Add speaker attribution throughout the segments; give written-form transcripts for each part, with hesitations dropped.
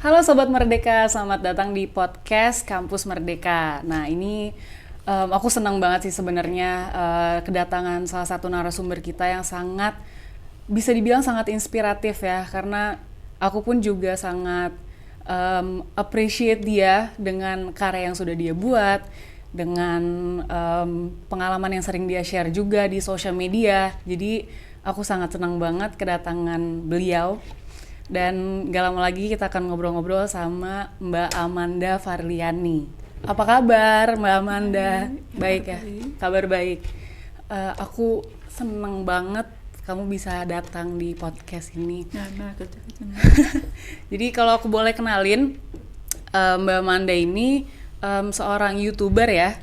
Speaker 1: Halo Sobat Merdeka, selamat datang di podcast Kampus Merdeka. Nah ini aku senang banget sih sebenarnya kedatangan salah satu narasumber kita yang sangat, bisa dibilang sangat inspiratif ya. Karena aku pun juga sangat appreciate dia dengan karya yang sudah dia buat, dengan pengalaman yang sering dia share juga di sosial media. Jadi aku sangat senang banget kedatangan beliau. Dan gak lama lagi kita akan ngobrol-ngobrol sama Mbak Amanda Farliani. Apa kabar Mbak Amanda? Baik ya? Kabar baik. Aku seneng banget kamu bisa datang di podcast ini. Jadi kalau aku boleh kenalin, Mbak Amanda ini seorang YouTuber ya.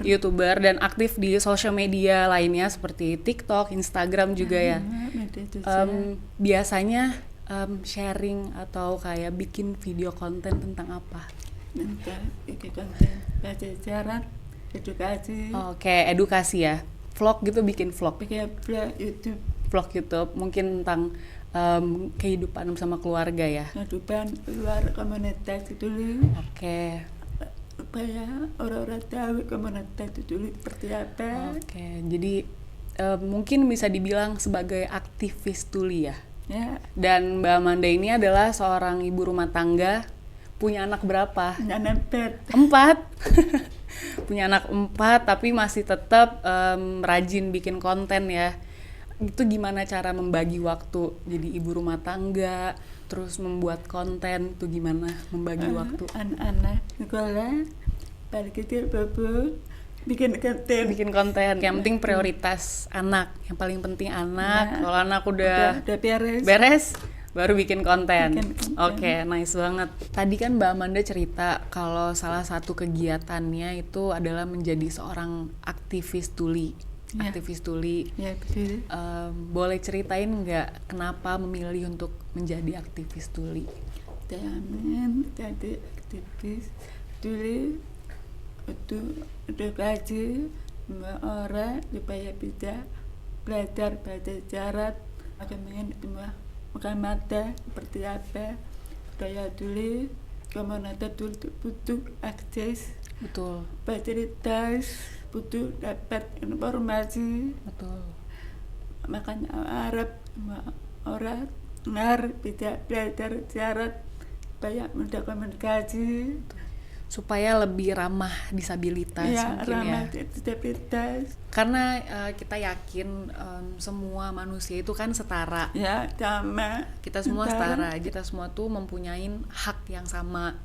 Speaker 1: YouTuber dan aktif di sosial media lainnya seperti TikTok, Instagram juga ya. Biasanya sharing atau kayak bikin video konten tentang apa?
Speaker 2: Bikin konten pelajaran, edukasi.
Speaker 1: Oke, edukasi ya. Vlog gitu, bikin vlog.
Speaker 2: Bikin vlog YouTube.
Speaker 1: Vlog YouTube, mungkin tentang kehidupan sama keluarga ya.
Speaker 2: Kehidupan luar komunitas dulu.
Speaker 1: Oke.
Speaker 2: Supaya orang-orang tahu komunitas dulu seperti apa.
Speaker 1: Oke, jadi mungkin bisa dibilang sebagai aktivis tuli ya.
Speaker 2: Ya.
Speaker 1: Dan Mbak Amanda ini adalah seorang ibu rumah tangga, punya anak berapa?
Speaker 2: Anak
Speaker 1: 4. Punya anak 4 tapi masih tetap rajin bikin konten ya. Itu gimana cara membagi waktu jadi ibu rumah tangga, terus membuat konten, itu gimana membagi waktu?
Speaker 2: Anak-anak sekolah, paling kecil bobo, bikin konten.
Speaker 1: Yang penting prioritas anak, yang paling penting anak. Kalau anak udah
Speaker 2: beres,
Speaker 1: baru bikin konten. Oke, nice banget. Tadi kan Mbak Amanda cerita kalau salah satu kegiatannya itu adalah menjadi seorang aktivis tuli.
Speaker 2: Ya.
Speaker 1: Aktivis tuli.
Speaker 2: Ya, betul.
Speaker 1: Boleh ceritain nggak kenapa memilih untuk menjadi aktivis tuli?
Speaker 2: Jadi aktivis tuli itu edukasi semua orang supaya bisa belajar bahasa isyarat, bagaimana semua mata seperti apa budaya tuli, komunitas tuli butuh akses,
Speaker 1: Betul.
Speaker 2: fasilitas, butuh dapat informasi.
Speaker 1: Betul.
Speaker 2: Makanya Arab semua orang harus bisa belajar isyarat supaya mudah komunikasi.
Speaker 1: Supaya lebih ramah disabilitas
Speaker 2: Ya,
Speaker 1: mungkin
Speaker 2: ramah
Speaker 1: ya.
Speaker 2: disabilitas.
Speaker 1: Karena kita yakin semua manusia itu kan setara.
Speaker 2: Ya, sama.
Speaker 1: Kita semua setara. Kita semua tuh mempunyai hak yang sama.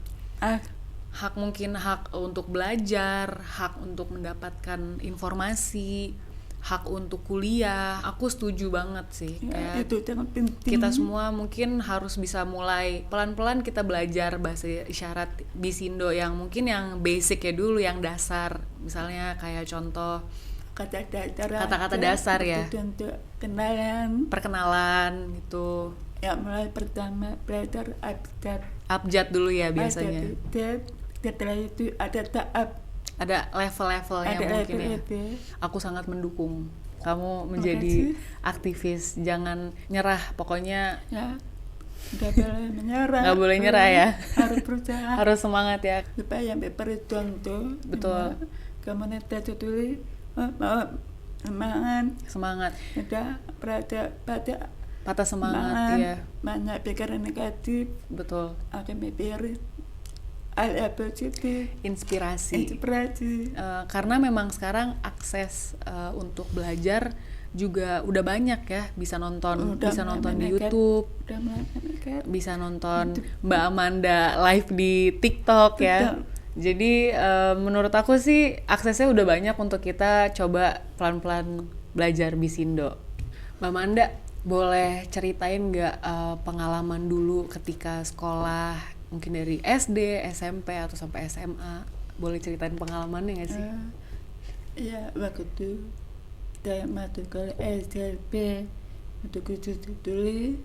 Speaker 1: Hak mungkin hak untuk belajar, hak untuk mendapatkan informasi, hak untuk kuliah. Aku setuju banget sih.
Speaker 2: Ya,
Speaker 1: Kayak
Speaker 2: itu sangat penting.
Speaker 1: kita semua mungkin harus bisa mulai pelan-pelan kita belajar bahasa isyarat Bisindo yang mungkin yang basic ya dulu, yang dasar. Misalnya kayak contoh kata-kata dasar ya.
Speaker 2: Untuk kenalan.
Speaker 1: Perkenalan gitu.
Speaker 2: Ya, mulai pertama belajar abjad.
Speaker 1: Abjad dulu ya biasanya.
Speaker 2: Abjad, setelah itu ada tahap.
Speaker 1: Ada level-levelnya
Speaker 2: Ada
Speaker 1: mungkin ya.
Speaker 2: level.
Speaker 1: Aku sangat mendukung kamu menjadi aktivis. Jangan nyerah, pokoknya
Speaker 2: Ya, nggak boleh menyerah.
Speaker 1: Nggak boleh nyerah ya.
Speaker 2: Harus berusaha.
Speaker 1: Harus semangat ya.
Speaker 2: Supaya berjuang tuh.
Speaker 1: Betul.
Speaker 2: Komunitas itu
Speaker 1: Semangat.
Speaker 2: Ada pada
Speaker 1: Patah semangat ya.
Speaker 2: Banyak pikiran negatif.
Speaker 1: Betul.
Speaker 2: Akan berpikir hal positif.
Speaker 1: Inspirasi. Karena memang sekarang akses untuk belajar juga udah banyak ya, bisa nonton di YouTube, bisa nonton Mbak Amanda live di TikTok ya. Jadi menurut aku sih aksesnya udah banyak untuk kita coba pelan-pelan belajar Bisindo. Mbak Amanda, boleh ceritain nggak pengalaman dulu ketika sekolah, mungkin dari SD, SMP atau sampai SMA? Boleh ceritain pengalamannya nggak sih?
Speaker 2: Iya, waktu itu saya masuk ke SMP untuk khusus tuli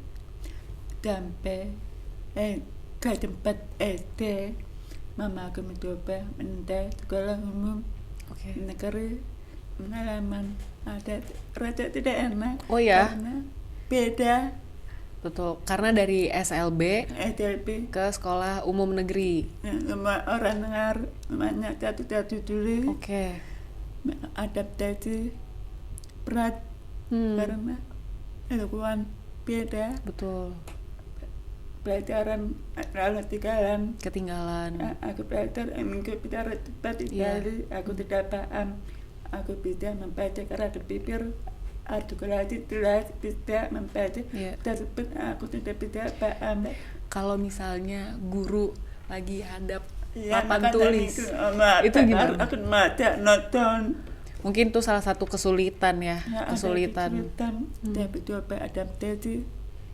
Speaker 2: sampai ke tempat SD. Mama aku mencoba minta sekolah umum negeri. Pengalaman ada rasa tidak enak.
Speaker 1: Oh ya?
Speaker 2: Karena beda
Speaker 1: betul. Karena dari SLB
Speaker 2: SLB.
Speaker 1: ke sekolah umum negeri.
Speaker 2: Semua orang dengar namanya satu-satu dulu.
Speaker 1: Oke.
Speaker 2: Adaptasi berat karena lingkungan beda,
Speaker 1: Betul.
Speaker 2: pelajaran ketinggalan.
Speaker 1: Ketinggalan.
Speaker 2: Aku belajar minggu bicara cepat sekali, aku tidak paham. Aku bisa membaca karena berpikir artikulasi jelas, bisa membaca tersebut aku tidak bisa paham.
Speaker 1: Kalau misalnya guru lagi hadap
Speaker 2: Ya,
Speaker 1: papan tulis, itu gimana?
Speaker 2: Aku baca, nonton.
Speaker 1: Mungkin itu salah satu kesulitan ya, kesulitan.
Speaker 2: Tapi coba adaptasi,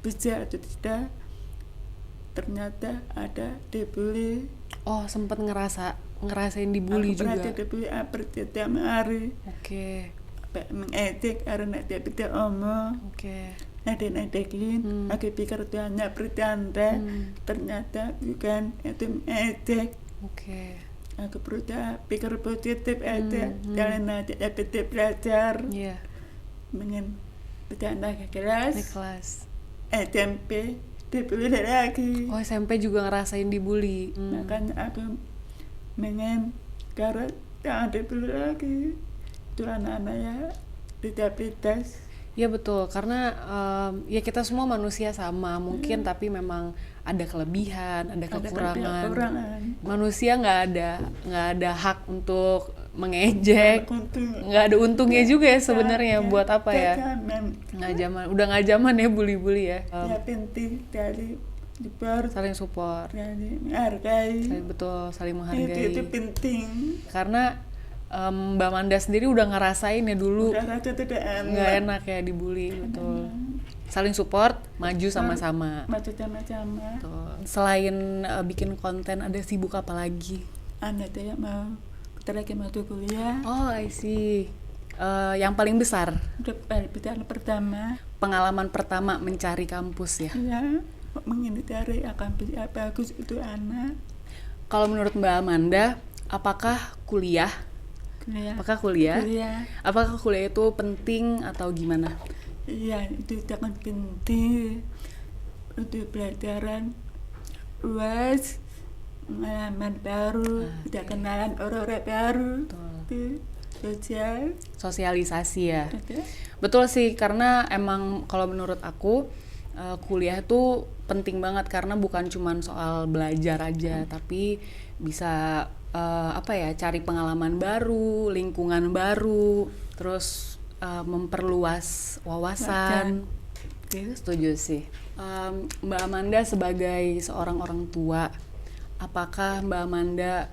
Speaker 2: bisa atau tidak, ternyata ada dibully.
Speaker 1: Oh, sempat ngerasain dibully juga.
Speaker 2: Aku dibully setiap hari.
Speaker 1: Oke.
Speaker 2: Mengejek karena dia tidak omong.
Speaker 1: Oke.
Speaker 2: Nada-nadain, aku pikir itu hanya bercanda, ternyata bukan, itu mengejek.
Speaker 1: Oke.
Speaker 2: Aku berusaha pikir positif aja, jalan aja, dapat belajar.
Speaker 1: Iya.
Speaker 2: Ingin bercanda ke kelas.
Speaker 1: Naik kelas.
Speaker 2: SMP dibully lagi.
Speaker 1: Oh, SMP juga ngerasain dibully.
Speaker 2: Makanya aku ingin karena jangan dibully lagi. Itu anak-anak ya disabilitas.
Speaker 1: Ya betul, karena ya kita semua manusia sama mungkin, tapi memang ada kelebihan, ada kekurangan. Manusia nggak ada hak untuk mengejek, nggak ada untungnya juga ya sebenarnya. Buat apa ya? Udah nggak zaman ya bully-bully ya.
Speaker 2: Ya penting dari
Speaker 1: saling support,
Speaker 2: saling menghargai.
Speaker 1: Betul, saling menghargai.
Speaker 2: Itu penting.
Speaker 1: Karena Mbak Manda sendiri udah ngerasain ya dulu.
Speaker 2: Udah rasa tidak
Speaker 1: nggak enak ya dibully, betul. Saling support, maju sama-sama.
Speaker 2: Maju sama-sama.
Speaker 1: Betul. Selain bikin konten, ada sibuk apa lagi?
Speaker 2: Anak saya mau lagi masuk kuliah.
Speaker 1: Oh, I see. Yang paling besar?
Speaker 2: Pelajaran pertama.
Speaker 1: Pengalaman pertama mencari kampus ya?
Speaker 2: Iya, menghindari kampus bagus itu anak.
Speaker 1: Kalau menurut Mbak Amanda, apakah kuliah? Apakah kuliah? Apakah kuliah itu penting atau gimana?
Speaker 2: Iya, itu sangat penting untuk pelajaran luas, pengalaman baru, udah kenalan orang-orang baru,
Speaker 1: sosialisasi ya. Betul sih, karena emang kalau menurut aku kuliah itu penting banget karena bukan cuma soal belajar aja, tapi bisa cari pengalaman baru, lingkungan baru, terus memperluas wawasan. Setuju sih. Mbak Amanda sebagai seorang orang tua, apakah Mbak Amanda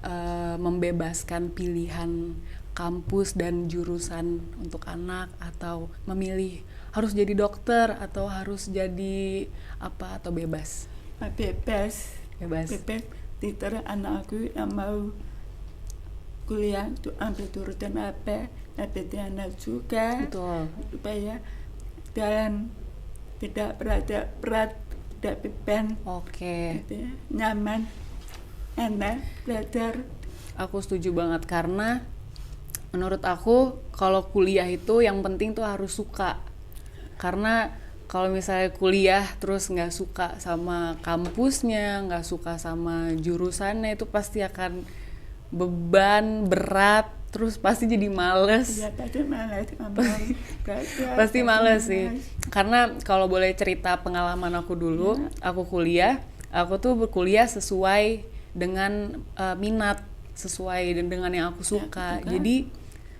Speaker 1: membebaskan pilihan kampus dan jurusan untuk anak, atau memilih harus jadi dokter atau harus jadi apa, atau bebas?
Speaker 2: Bebas. Tidak anak aku yang mau kuliah itu ambil jurusan apa, tapi dia anak suka.
Speaker 1: Betul.
Speaker 2: Supaya jalan tidak berat, tidak beban.
Speaker 1: Oke.
Speaker 2: Nyaman, enak belajar.
Speaker 1: Aku setuju banget karena menurut aku kalau kuliah itu yang penting tuh harus suka. Karena kalau misalnya kuliah terus nggak suka sama kampusnya, nggak suka sama jurusannya, itu pasti akan beban, berat, terus pasti jadi males.
Speaker 2: Iya, pasti males.
Speaker 1: Pasti males sih. Karena kalau boleh cerita pengalaman aku dulu, aku kuliah, aku tuh berkuliah sesuai dengan minat, sesuai dengan yang aku suka. Jadi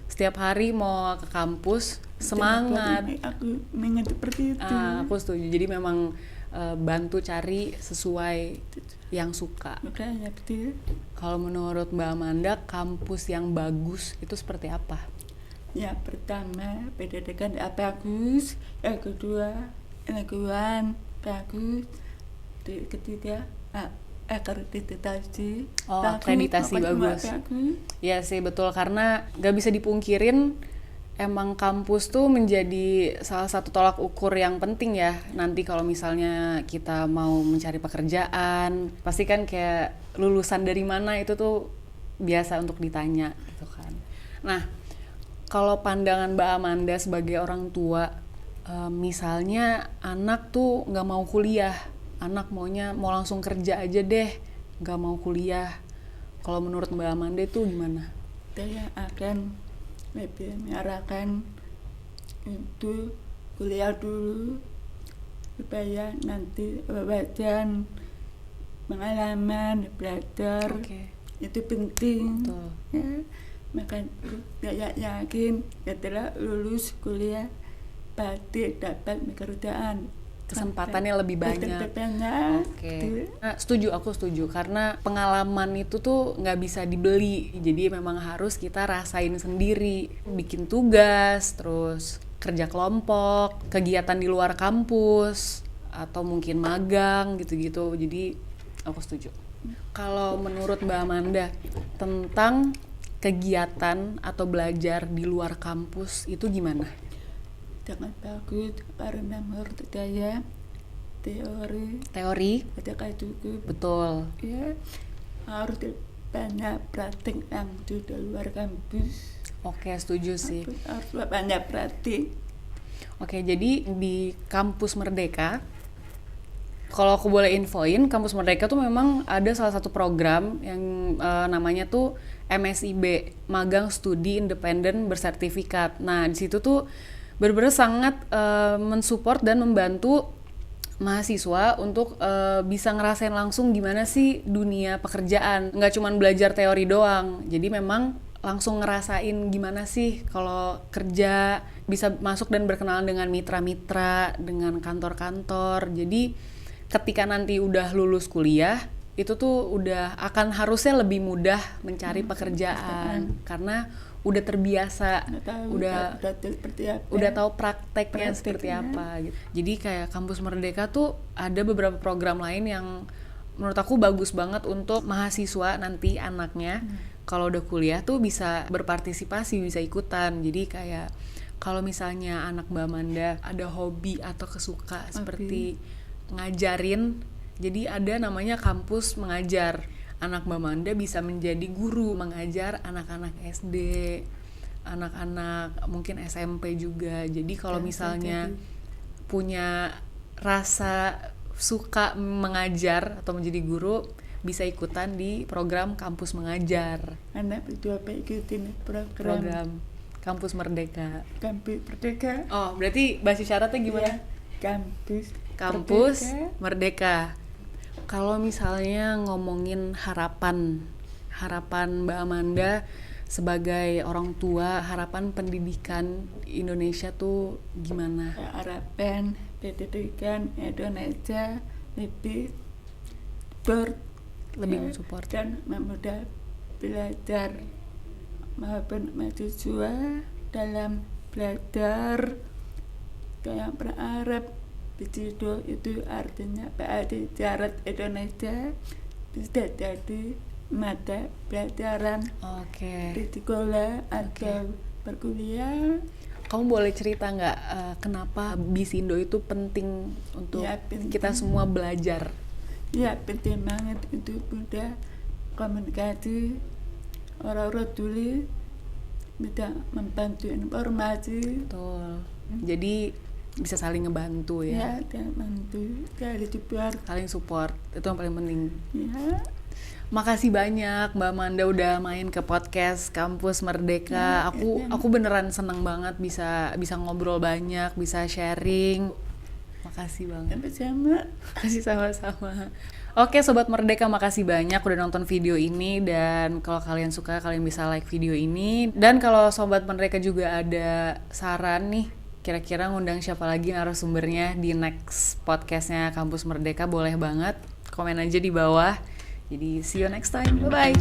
Speaker 1: setiap hari mau ke kampus semangat.
Speaker 2: Aku ingin seperti itu.
Speaker 1: Aku setuju. Jadi memang bantu cari sesuai yang suka.
Speaker 2: Makanya betul.
Speaker 1: Kalau menurut Mbak Amanda, kampus yang bagus itu seperti apa?
Speaker 2: Ya, pertama pendidikan bagus, yang kedua lingkungan bagus, ketiga akreditasi.
Speaker 1: Akreditasi bagus. Ya sih, betul, karena gak bisa dipungkirin emang kampus tuh menjadi salah satu tolak ukur yang penting ya. Nanti kalau misalnya kita mau mencari pekerjaan, pasti kan kayak lulusan dari mana itu tuh biasa untuk ditanya gitu kan. Nah, kalau pandangan Mbak Amanda sebagai orang tua, misalnya anak tuh nggak mau kuliah, anak maunya mau langsung kerja aja deh, nggak mau kuliah. Kalau menurut Mbak Amanda itu gimana?
Speaker 2: Saya akan lebih mengarahkan untuk kuliah dulu supaya nanti wawasan, pengalaman, belajar itu penting.
Speaker 1: Betul.
Speaker 2: Ya, maka saya yakin setelah lulus kuliah pasti dapat pekerjaan,
Speaker 1: Kesempatannya lebih banyak.
Speaker 2: Gitu.
Speaker 1: Nah, aku setuju karena pengalaman itu tuh nggak bisa dibeli, jadi memang harus kita rasain sendiri, bikin tugas, terus kerja kelompok, kegiatan di luar kampus, atau mungkin magang gitu-gitu. Jadi aku setuju. Kalau menurut Mbak Amanda tentang kegiatan atau belajar di luar kampus itu gimana?
Speaker 2: Sangat bagus karena menurut saya teori ada cukup.
Speaker 1: Betul.
Speaker 2: Ya, harus banyak praktik yang di luar kampus.
Speaker 1: Oke, setuju sih.
Speaker 2: Harus banyak praktik.
Speaker 1: Oke, jadi di Kampus Merdeka, kalau aku boleh infoin, Kampus Merdeka tuh memang ada salah satu program yang namanya tuh MSIB, Magang Studi Independen Bersertifikat. Nah, di situ tuh benar-benar sangat mensupport dan membantu mahasiswa untuk bisa ngerasain langsung gimana sih dunia pekerjaan. Nggak cuma belajar teori doang, jadi memang langsung ngerasain gimana sih kalau kerja, bisa masuk dan berkenalan dengan mitra-mitra, dengan kantor-kantor. Jadi ketika nanti udah lulus kuliah, itu tuh udah akan harusnya lebih mudah mencari pekerjaan karena udah terbiasa, udah tahu prakteknya seperti apa gitu. Jadi kayak Kampus Merdeka tuh ada beberapa program lain yang menurut aku bagus banget untuk mahasiswa nanti anaknya kalau udah kuliah tuh bisa berpartisipasi, bisa ikutan. Jadi kayak kalau misalnya anak Mbak Amanda ada hobi atau kesuka seperti ngajarin, jadi ada namanya kampus mengajar. Anak Mbak Amanda bisa menjadi guru mengajar anak-anak SD, anak-anak mungkin SMP juga. Jadi kalau misalnya punya rasa suka mengajar atau menjadi guru, bisa ikutan di program Kampus Mengajar.
Speaker 2: Anak coba ikutin program
Speaker 1: Kampus Merdeka.
Speaker 2: Kampus Merdeka.
Speaker 1: Oh, berarti bahasa isyaratnya gimana?
Speaker 2: Ya,
Speaker 1: Kampus Merdeka. Kalau misalnya ngomongin harapan Mbak Amanda sebagai orang tua, harapan pendidikan Indonesia tuh gimana?
Speaker 2: Harapan pendidikan Indonesia lebih
Speaker 1: mensupport
Speaker 2: dan memudah belajar maupun mahasiswa dalam belajar. Kayak berharap Bisido itu artinya berarti syarat Indonesia bisa jadi mata pelajaran di sekolah atau berkuliah.
Speaker 1: Kamu boleh cerita nggak kenapa Bisindo itu penting untuk kita semua belajar?
Speaker 2: Ya, penting banget untuk mudah komunikasi, orang-orang tulis bisa membantu informasi.
Speaker 1: Betul. Jadi bisa saling ngebantu ya.
Speaker 2: Ya, bantu,
Speaker 1: saling support. Itu yang paling penting.
Speaker 2: Ya.
Speaker 1: Makasih banyak Mbak Amanda udah main ke podcast Kampus Merdeka. Aku beneran seneng banget bisa ngobrol banyak, bisa sharing. Makasih banget. Makasih sama-sama. Oke Sobat Merdeka, makasih banyak udah nonton video ini. Dan kalau kalian suka, kalian bisa like video ini. Dan kalau Sobat Merdeka juga ada saran nih, kira-kira ngundang siapa lagi narasumbernya di next podcastnya Kampus Merdeka, boleh banget komen aja di bawah. Jadi see you next time, bye bye.